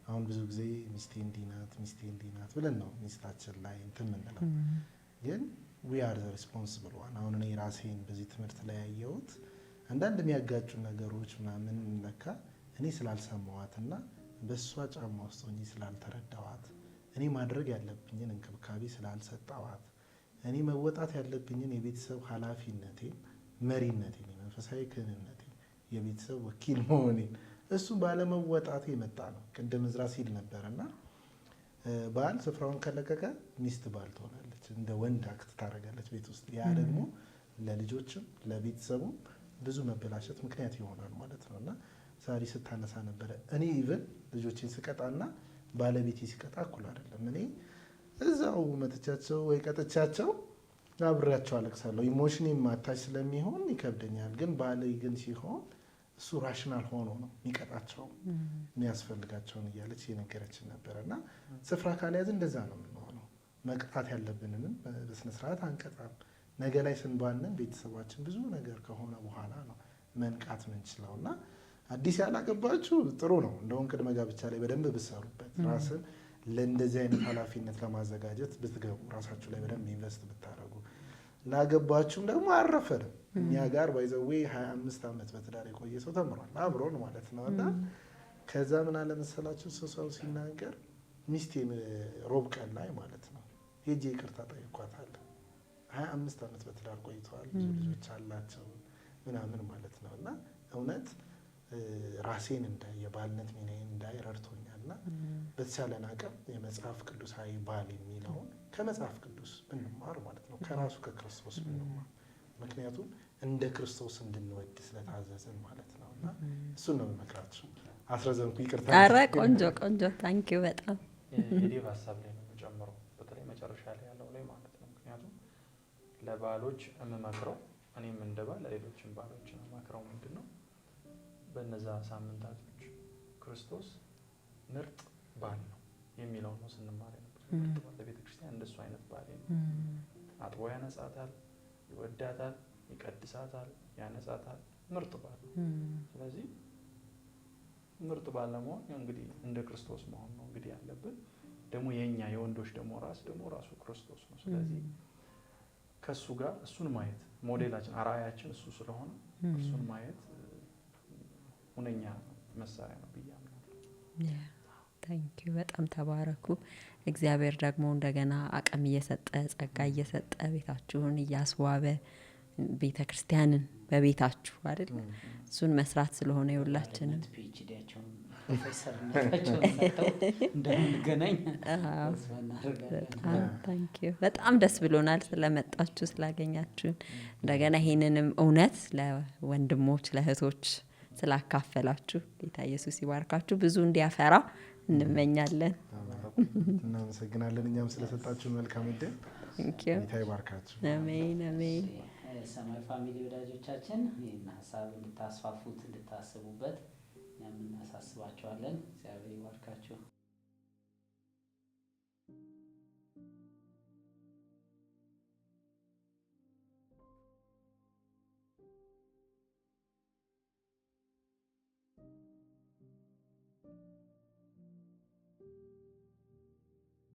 አሁን ብዙ ጊዜ ሚስቴ እንዲህ ናት ብለን ነው ሚስታችን ላይ እንትን የምንለው፣ ግን we are the responsible one። አሁን እኔ ራሴን በዚህ ትምህርት ላይ ያየሁት አንዳንድ የሚያጋጩ ነገሮች ምናምን ለካ እኔ ስላልሰማዋትና በእሷ ጫማ ውስጥ ሆኜ ስላልተረዳዋት፣ እኔ ማድረግ ያለብኝን እንክብካቤ ስላልሰጠዋት፣ እኔ መወጣት ያለብኝን የቤተሰብ ኃላፊነቴን፣ መሪነቴን፣ የመንፈሳዊ ክህንነቴን፣ የቤተሰብ ወኪል መሆኔን እሱ ባለመወጣት የመጣ ነው። ቅድም እዝራ ሲል ነበርና ባል ስፍራውን ከለቀቀ ሚስት ባል ትሆናለች፣ እንደ ወንድ አክት ታደርጋለች ቤት ውስጥ። ያ ደግሞ ለልጆችም ለቤተሰቡም ብዙ መበላሸት ምክንያት ይሆናል ማለት ነው። እና ዛሬ ስታነሳ ነበረ እኔ ኢቭን ልጆችን ስቀጣና ባለቤቴ ሲቀጣ እኩል አይደለም። እኔ እዛው መተቻቸው ወይ ቀጥቻቸው አብሬያቸው አለቅሳለሁ። ኢሞሽን ማታች ስለሚሆን ይከብደኛል። ግን ባሌ ግን ሲሆን እሱ ራሽናል ሆኖ ነው የሚቀጣቸው የሚያስፈልጋቸውን እያለች የነገረችን ነበረ። እና ስፍራ ካልያዝ እንደዛ ነው የምንሆነው። መቅጣት ያለብንንም በስነስርዓት አንቀጣም። ነገ ላይ ስንባንን ቤተሰባችን ብዙ ነገር ከሆነ በኋላ ነው መንቃት ምንችለው። እና አዲስ ያላገባችሁ ጥሩ ነው፣ እንደውም ቅድመ ጋብቻ ላይ በደንብ ብትሰሩበት፣ ራስን ለእንደዚህ አይነት ኃላፊነት ለማዘጋጀት ብትገቡ፣ ራሳችሁ ላይ በደንብ ኢንቨስት ብታደርጉ። ላገባችሁም ደግሞ አረፈድም። እኛ ጋር ባይዘዌ 25 ዓመት በትዳር የቆየ ሰው ተምሯል አብሮን ማለት ነው። እና ከዛ ምን አለመሰላችሁ ሰው ሲናገር ሚስቴን ሮብ ቀን ላይ ማለት ነው ሄጄ ይቅርታ ጠይቋታለሁ። 25 ዓመት በትዳር ቆይተዋል፣ ብዙ ልጆች አላቸው ምናምን ማለት ነው። እና እውነት ራሴን እንዳይ የባልነት ሚናዬን እንዳይ ረድቶኛልና በተቻለን አቅም የመጽሐፍ ቅዱሳዊ ባል የሚለውን ከመጽሐፍ ቅዱስ ብንማር ማለት ነው፣ ከራሱ ከክርስቶስ ብንማር። ምክንያቱም እንደ ክርስቶስ እንድንወድ ስለታዘዝን ማለት ነው። እና እሱን ነው የምመክራችሁ። አስረዘምኩ፣ ይቅርታ። ኧረ ቆንጆ ታንኪዩ በጣም የዴቭ ሀሳብ ላይ ነው የምጨምረው፣ በተለይ መጨረሻ ላይ ያለው ላይ ማለት ነው። ምክንያቱም ለባሎች የምመክረው እኔም እንደ ባል ለሌሎችም ባሎች የምመክረው ምንድን ነው፣ በእነዛ ሳምንታቶች ክርስቶስ ምርጥ ባል ነው የሚለው ነው ስንማር ነበር። ምርጥ ባል ለቤተ ክርስቲያን እንደሱ አይነት ባል ነው። አጥቦ ያነጻታል፣ ይወዳታል፣ ይቀድሳታል፣ ያነጻታል። ምርጥ ባል ነው። ስለዚህ ምርጥ ባል ለመሆን እንግዲህ እንደ ክርስቶስ መሆን ነው እንግዲህ ያለብን። ደግሞ የኛ የወንዶች ደግሞ ራሱ ክርስቶስ ነው። ስለዚህ ከሱ ጋር እሱን ማየት ሞዴላችን አርአያችን እሱ ስለሆነ እሱን ማየት ሁነኛ መሳሪያ ነው ብዬ አምናለሁ። ታንኪዩ በጣም ተባረኩ። እግዚአብሔር ደግሞ እንደገና አቅም እየሰጠ ጸጋ እየሰጠ ቤታችሁን እያስዋበ ቤተ ክርስቲያንን በቤታችሁ አይደል እሱን መስራት ስለሆነ የሁላችንም ፕሮፌሰርነታቸውን ሰጥተው እንደምንገናኝ ተስፋ እናደርጋለን። በጣም ደስ ብሎናል ስለመጣችሁ ስላገኛችሁን። እንደገና ይሄንንም እውነት ለወንድሞች ለእህቶች ስላካፈላችሁ ጌታ ኢየሱስ ይባርካችሁ፣ ብዙ እንዲያፈራ እንመኛለን። እናመሰግናለን እኛም ስለሰጣችሁ መልካም ዕድል። ጌታ ይባርካችሁ። አሜን አሜን። ሰማያዊ ፋሚሊ ወዳጆቻችን ይህን ሀሳብ እንድታስፋፉት እንድታስቡበት እኛም እናሳስባችኋለን። እግዚአብሔር ይባርካችሁ።